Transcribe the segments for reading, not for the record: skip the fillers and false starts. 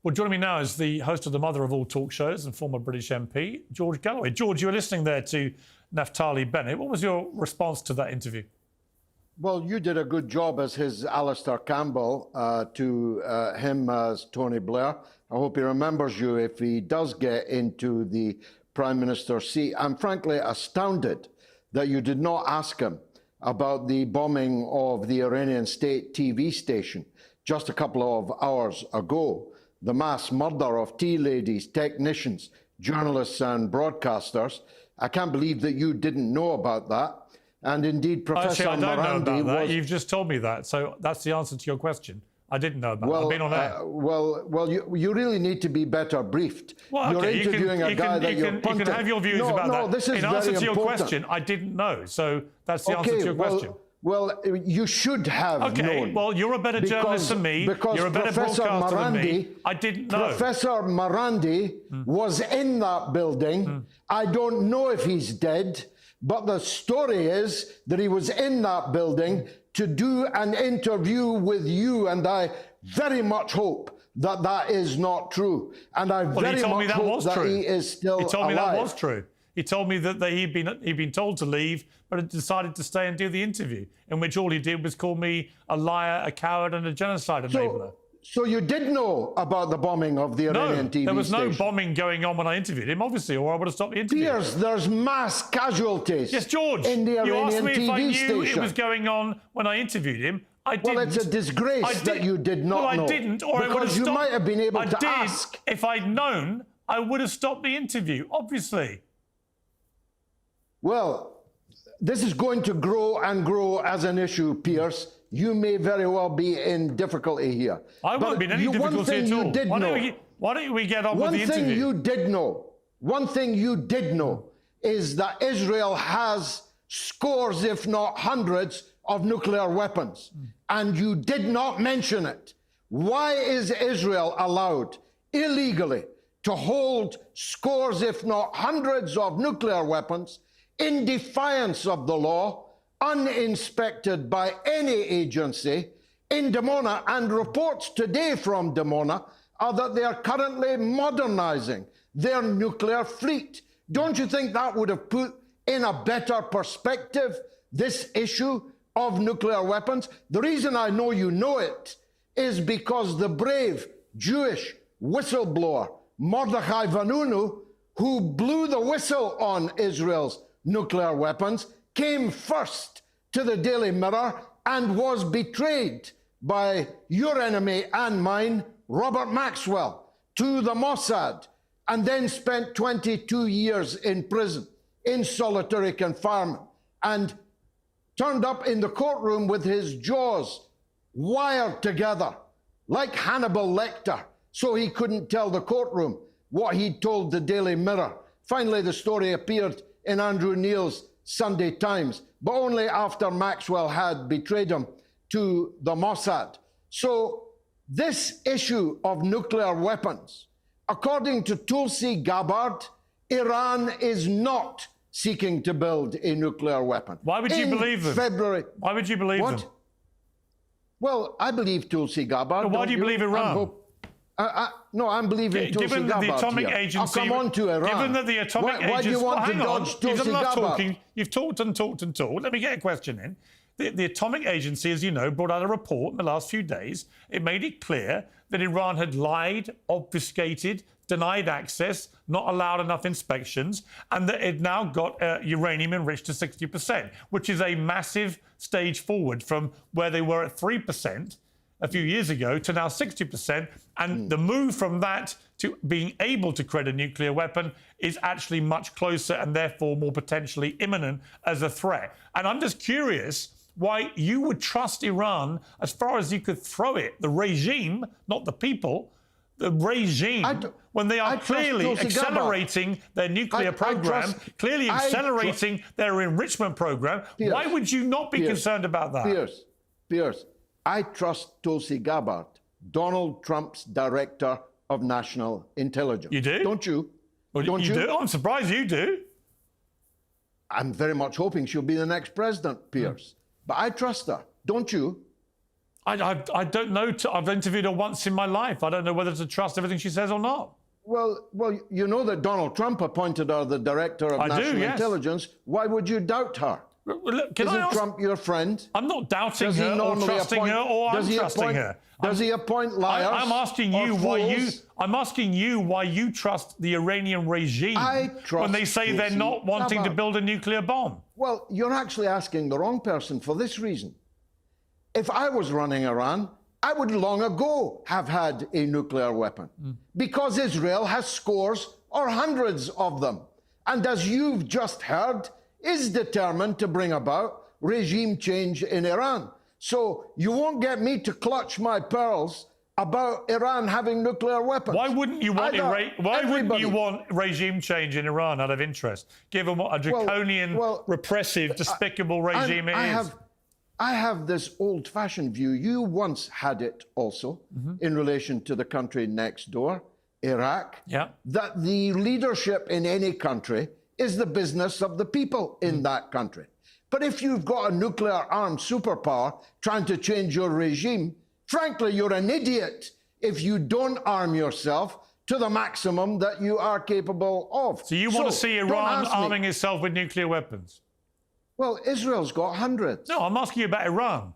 Well, joining me now is the host of the mother of all talk shows and former British MP, George Galloway. George, you were listening there to Naftali Bennett. What was your response to that interview? Well, you did a good job as his Alistair Campbell to him as Tony Blair. I hope he remembers you if he does get into the Prime Minister's seat. I'm frankly astounded that you did not ask him about the bombing of the Iranian state TV station just a couple of hours ago. The mass murder of tea ladies, technicians, journalists and broadcasters. I can't believe that you didn't know about that. And indeed, Professor Actually, I don't know about that. was... You've just told me that. So that's the answer to your question. I didn't know about that. I've been on air. Well, you really need to be better briefed. Well, okay, you're interviewing a guy that you're punting. You can have your views about that. This is in answer very to your important. question, I didn't know. So that's the answer to your question. Well, you should have known. Well, you're a better journalist than me. You're a better broadcaster than me. I didn't know. Professor Marandi was in that building. I don't know if he's dead, but the story is that he was in that building to do an interview with you, and I very much hope that that is not true. And I very much hope that he is still alive. He told me that was true. He told me that he'd been told to leave, but had decided to stay and do the interview, in which all he did was call me a liar, a coward, and a genocide enabler. So you did know about the bombing of the Iranian TV station? No, there was no bombing going on when I interviewed him, obviously, or I would have stopped the interview. Piers, there's mass casualties. Yes, George. In the Iranian you asked me TV if I knew station. it was going on when I interviewed him. I didn't. Well, it's a disgrace that you did not know. Well, I didn't, or I would have stopped. Because you might have been able to ask. If I'd known, I would have stopped the interview, obviously. Well, this is going to grow and grow as an issue, Piers. You may very well be in difficulty here. I won't be in any difficulty at all. Why don't we get on with the interview? One thing you did know is that Israel has scores, if not hundreds, of nuclear weapons. And you did not mention it. Why is Israel allowed illegally to hold scores, if not hundreds, of nuclear weapons in defiance of the law, uninspected by any agency in Dimona? And reports today from Dimona are that they are currently modernizing their nuclear fleet. Don't you think that would have put in a better perspective this issue of nuclear weapons? The reason I know you know it is because the brave Jewish whistleblower Mordechai Vanunu, who blew the whistle on Israel's nuclear weapons, came first to the Daily Mirror and was betrayed by your enemy and mine, Robert Maxwell, to the Mossad, and then spent 22 years in prison in solitary confinement, and turned up in the courtroom with his jaws wired together like Hannibal Lecter, so he couldn't tell the courtroom what he'd told the Daily Mirror. Finally, the story appeared in Andrew Neil's Sunday Times, but only after Maxwell had betrayed him to the Mossad. So this issue of nuclear weapons, according to Tulsi Gabbard, Iran is not seeking to build a nuclear weapon. Why would you believe them? February. Why would you believe them? Well, I believe Tulsi Gabbard. Why do you believe Iran? No, I'm believing Tulsi Gabbard. Given that the atomic agency... I'll come on to Iran. Given that the atomic agency... Why do you want to dodge Tulsi Gabbard? You've talked and talked and talked. Let me get a question in. The atomic agency, as you know, brought out a report in the last few days. It made it clear that Iran had lied, obfuscated, denied access, not allowed enough inspections, and that it now got uranium enriched to 60%, which is a massive stage forward from where they were at 3% a few years ago to now 60%. And the move from that to being able to create a nuclear weapon is actually much closer and therefore more potentially imminent as a threat. And I'm just curious why you would trust Iran as far as you could throw it, the regime, not the people, the regime, when they are clearly accelerating their nuclear program, clearly accelerating their enrichment program. Piers, why would you not be concerned about that? Piers, I trust Tulsi Gabbard, Donald Trump's director of national intelligence. You do? Don't you? Well, Don't you? do? I'm surprised you do. I'm very much hoping she'll be the next president, Piers. But I trust her. Don't you? I don't know. I've interviewed her once in my life. I don't know whether to trust everything she says or not. Well, you know that Donald Trump appointed her the director of national intelligence. Why would you doubt her? Look, Isn't Trump your friend? I'm not doubting her or trusting her or untrusting her. Does he appoint liars? I'm asking you why you. I'm asking you why you trust the Iranian regime when they say they're not wanting to build a nuclear bomb. Well, you're actually asking the wrong person for this reason. If I was running Iran, I would long ago have had a nuclear weapon because Israel has scores or hundreds of them. And as you've just heard, is determined to bring about regime change in Iran. So you won't get me to clutch my pearls about Iran having nuclear weapons. Why wouldn't you want regime change in Iran out of interest, given what a draconian, repressive, despicable regime it is? I have this old-fashioned view. You once had it also in relation to the country next door, Iraq, that the leadership in any country is the business of the people in that country. But if you've got a nuclear-armed superpower trying to change your regime, frankly, you're an idiot if you don't arm yourself to the maximum that you are capable of. So you want to see Iran arming itself with nuclear weapons? Well, Israel's got hundreds. No, I'm asking you about Iran.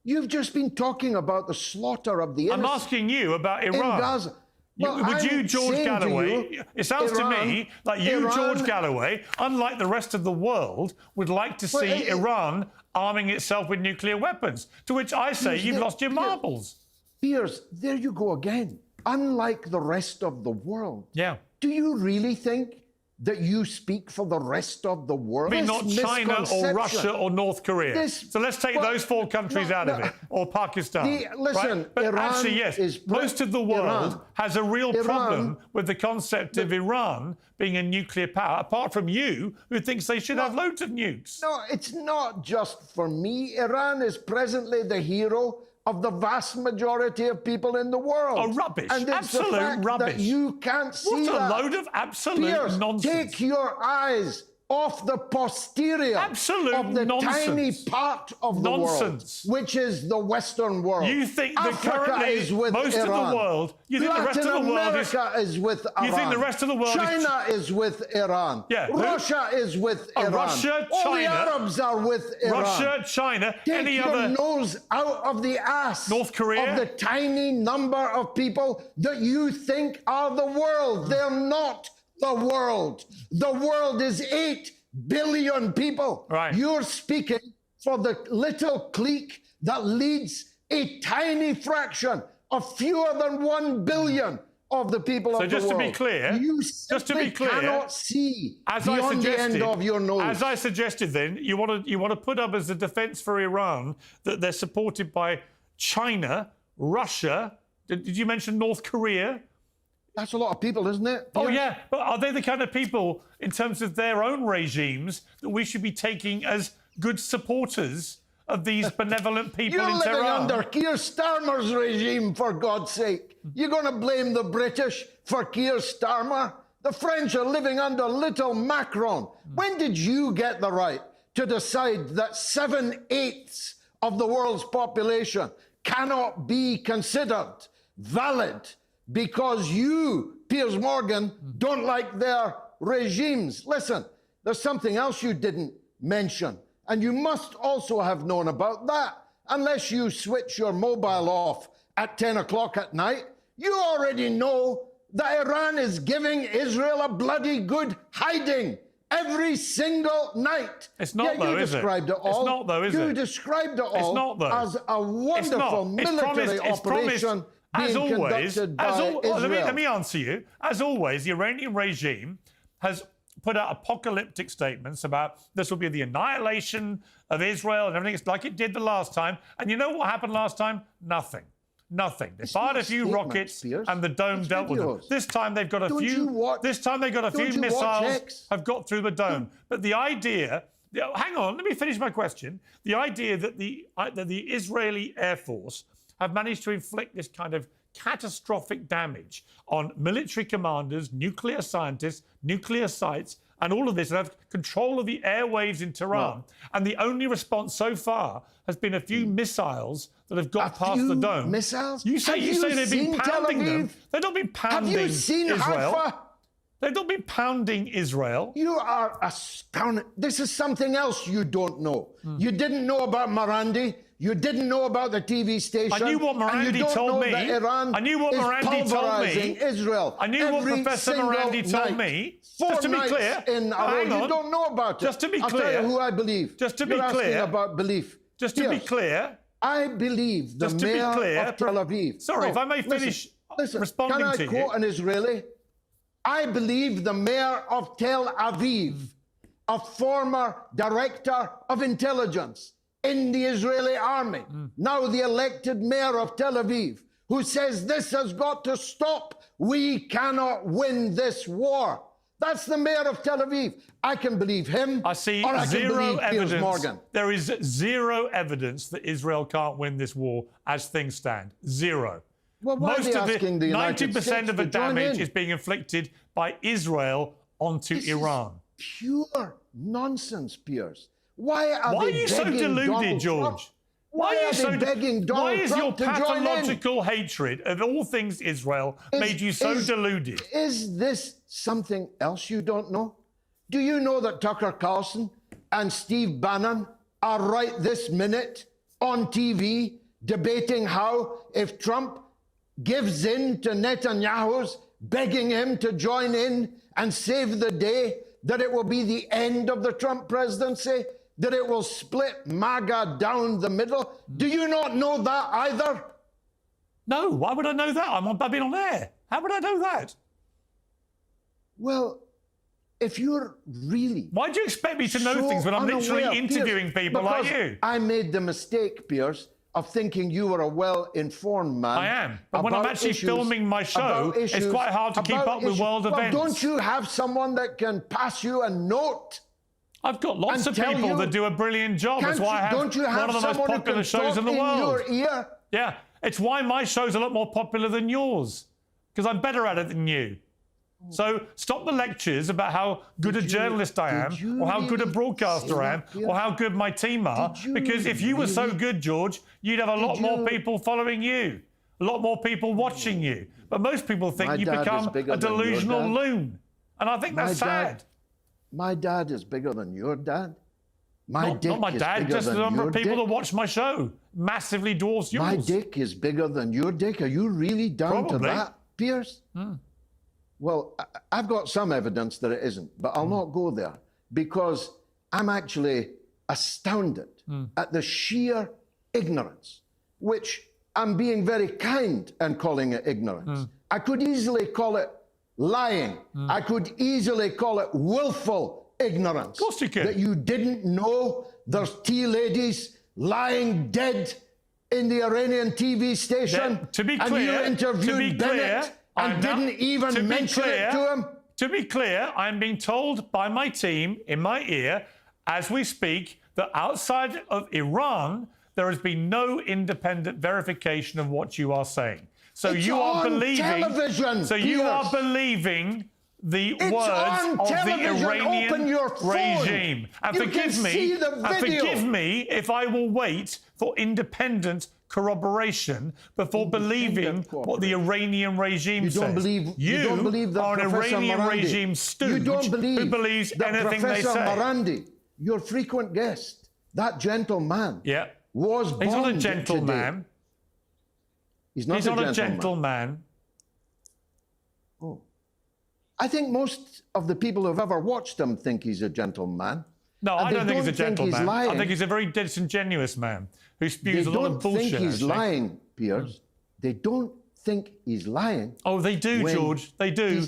You've just been talking about the slaughter of the innocent. I'm asking you about Iran. In Gaza. Well, would you, George Galloway, it sounds to me like you, George Galloway, unlike the rest of the world, would like to see Iran arming itself with nuclear weapons, to which I say you've lost your marbles. Piers, there you go again. Unlike the rest of the world. Yeah. Do you really think that you speak for the rest of the world? I mean, not China or Russia or North Korea. So let's take those four countries out of it, or Pakistan. Listen, right? But Iran actually, yes, most of the world has a real problem with the concept of Iran being a nuclear power, apart from you, who thinks they should have loads of nukes. No, it's not just for me. Iran is presently the hero of the vast majority of people in the world. Oh, rubbish. And it's absolute the fact rubbish. That you can't see that. What a load of absolute nonsense. Take your eyes off the posterior of the tiny part of the world, which is the Western world. You think that Africa currently is with most Iran. of the world, you think the rest of the world America is with Iran. You think the rest of the world China is with Iran. Yeah. Russia is with Iran. Russia, China. All the Arabs are with Iran. Russia, China, Take your nose out of the ass North Korea. Of the tiny number of people that you think are the world. They're not the world. The world is 8 billion people. Right. You're speaking for the little clique that leads a tiny fraction of fewer than 1 billion of the people of the world. So just to be clear, you cannot see beyond the end of your nose. As I suggested then, you want to put up as a defence for Iran that they're supported by China, Russia, did you mention North Korea? That's a lot of people, isn't it? Oh, yeah. But are they the kind of people, in terms of their own regimes, that we should be taking as good supporters of these benevolent people in Tehran? You're living under Keir Starmer's regime, for God's sake. You're going to blame the British for Keir Starmer? The French are living under little Macron. When did you get the right to decide that 7/8 of the world's population cannot be considered valid because you, Piers Morgan, don't like their regimes? Listen, there's something else you didn't mention, and you must also have known about that. Unless you switch your mobile off at 10 o'clock at night, you already know that Iran is giving Israel a bloody good hiding every single night. It's not, though, is it? It's not, though, is it? You described it all as a wonderful military operation. As always, let me answer you. As always, the Iranian regime has put out apocalyptic statements about this will be the annihilation of Israel and everything. It's like it did the last time. And you know what happened last time? Nothing. Nothing. They fired a few rockets, and the dome dealt with them. This time they've got a few. This time they've got a few missiles have got through the dome. But the idea. Hang on. Let me finish my question. The idea that the Israeli Air Force have managed to inflict this kind of catastrophic damage on military commanders, nuclear scientists, nuclear sites, and all of this, and have control of the airwaves in Tehran. And the only response so far has been a few missiles that have got past the dome. Missiles? You say they've been pounding them. They've not been pounding Have you seen Israel. Haifa? They've not been pounding Israel. You are astounded. This is something else you don't know. You didn't know about Morandi. You didn't know about the TV station. I knew what Morandi told me. I knew what Morandi told me. Israel. I knew what Professor Morandi told me. Just to be clear, you don't know about it. Just to be I'll clear, tell you who I believe. Just to be You're clear asking about belief. Just to be clear, I believe the mayor of Tel Aviv. Sorry, if I may finish responding to you. Can I quote an Israeli? I believe the mayor of Tel Aviv, a former director of intelligence in the Israeli army, now the elected mayor of Tel Aviv, who says this has got to stop. We cannot win this war. That's the mayor of Tel Aviv. I can believe him. I see or I zero can believe evidence. Piers Morgan. There is zero evidence that Israel can't win this war as things stand. Zero. Well, why Most are of they it, asking the United 90% States of the to join damage in? is being inflicted by Israel onto Iran. Pure nonsense, Piers. Why are you so begging deluded, Donald George? Trump? Why are you so begging Donald Why is your Trump to join in? pathological hatred of all things Israel made you so deluded? Is this something else you don't know? Do you know that Tucker Carlson and Steve Bannon are right this minute on TV debating how if Trump gives in to Netanyahu's begging him to join in and save the day, that it will be the end of the Trump presidency, that it will split MAGA down the middle? Do you not know that either? No, why would I know that? I've been on air. How would I know that? Well, if you're really... Why do you expect me to know so things when I'm literally unaware, interviewing Piers, people like you? I made the mistake, Piers, of thinking you were a well-informed man. I am. But when I'm actually filming my show, it's quite hard to keep up with world events. Don't you have someone that can pass you a note? I've got lots of people that do a brilliant job. That's why I have one of the most popular shows in the world. Your ear? Yeah, it's why my show's a lot more popular than yours, because I'm better at it than you. So stop the lectures about how good a journalist I am, or how good a broadcaster I am, or how good my team are, because if you were so good, George, you'd have a lot more people following you, a lot more people watching you. But most people think you become a delusional loon. And I think that's sad. My dad is bigger than your dad. Not my dad, just the number of people that watch my show massively dwarfs yours. My dick is bigger than your dick. Are you really down to that, Piers? Well, I've got some evidence that it isn't, but I'll not go there because I'm actually astounded at the sheer ignorance, which I'm being very kind and calling it ignorance. I could easily call it lying. I could easily call it willful ignorance. Of course you could. That you didn't know there's tea ladies lying dead in the Iranian TV station. To be clear, and you interviewed Bennett and didn't even mention it to him. To be clear, I'm being told by my team in my ear as we speak that outside of Iran, there has been no independent verification of what you are saying. So it's you are believing television, So you are believing the words of the Iranian regime. And forgive me if I will wait for independent corroboration before believing what the Iranian regime says. You don't believe that are an Professor Iranian Morandi. regime stooge who believes anything they say. Professor Morandi, your frequent guest, that gentleman, was bombed. He's not a gentleman. He's not a gentleman. Oh. I think most of the people who've ever watched him think he's a gentleman. No, I don't think he's a gentleman. I think he's a very disingenuous man who spews a lot of bullshit. They don't think he's lying, Piers. They don't think he's lying. Oh, they do, George. They do.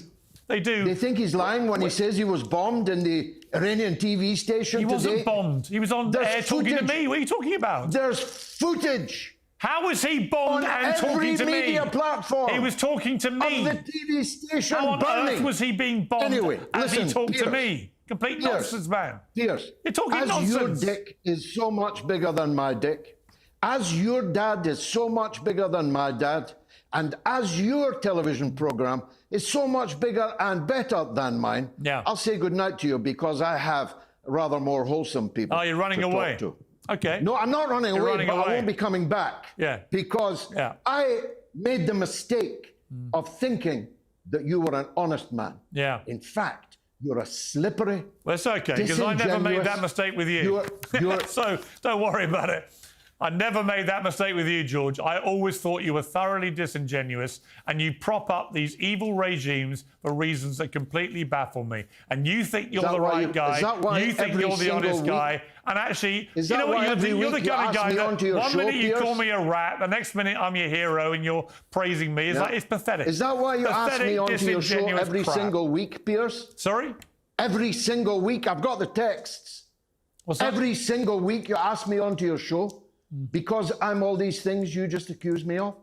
They do. They think he's lying when he says he was bombed in the Iranian TV station today. He wasn't bombed. He was on air talking to me. What are you talking about? There's footage. How was he bombed and talking to me? On every media platform. He was talking to me. Of the TV station How on burning. earth was he being bombed as he talked to me? Complete nonsense, man. Piers, you're talking nonsense. Your dick is so much bigger than my dick, as your dad is so much bigger than my dad, And as your television program is so much bigger and better than mine, Yeah. I'll say goodnight to you because I have rather more wholesome people. Oh, you're running to away. Talk to. Okay. No, I'm not running You're away, running but I away. won't be coming back. Yeah. Because I made the mistake of thinking that you were an honest man. Yeah. In fact, you're a slippery. Well, it's okay, because I never made that mistake with you. So don't worry about it. I never made that mistake with you, George. I always thought you were thoroughly disingenuous and you prop up these evil regimes for reasons that completely baffle me. And you think you're the right guy. You think you're the honest guy. And actually, you know what? You're the kind of guy that one minute you call me a rat, the next minute I'm your hero and you're praising me. It's like, it's pathetic. Is that why you ask me onto your show every single week, Piers? Sorry? Every single week. I've got the texts. What's that? Every single week you ask me onto your show. Because I'm all these things you just accuse me of?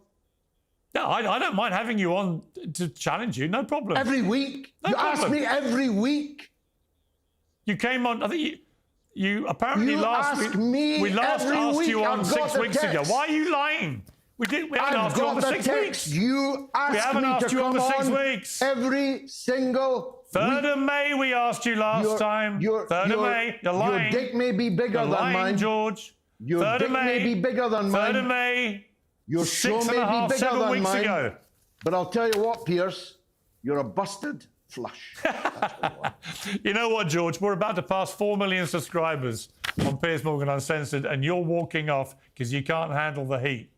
No, I don't mind having you on to challenge you, no problem. Every week? No problem. Ask me every week? You came on, I think you apparently You last ask week. me We last every asked week. you on I've got 6 the weeks ago. text. Why are you lying? We haven't asked you on for 6 weeks. You asked haven't me asked to you on come for 6 on weeks. every single 3rd week. of May we asked you last time. 3rd of May, you're lying. Your dick may be bigger You're than lying, mine. George. Your 3rd dick of May, may be bigger than mine. 3rd of May, Your show may be bigger 7 than weeks mine. ago. But I'll tell you what, Piers, you're a busted flush. You know what, George? We're about to pass 4 million subscribers on Piers Morgan Uncensored, and you're walking off because you can't handle the heat.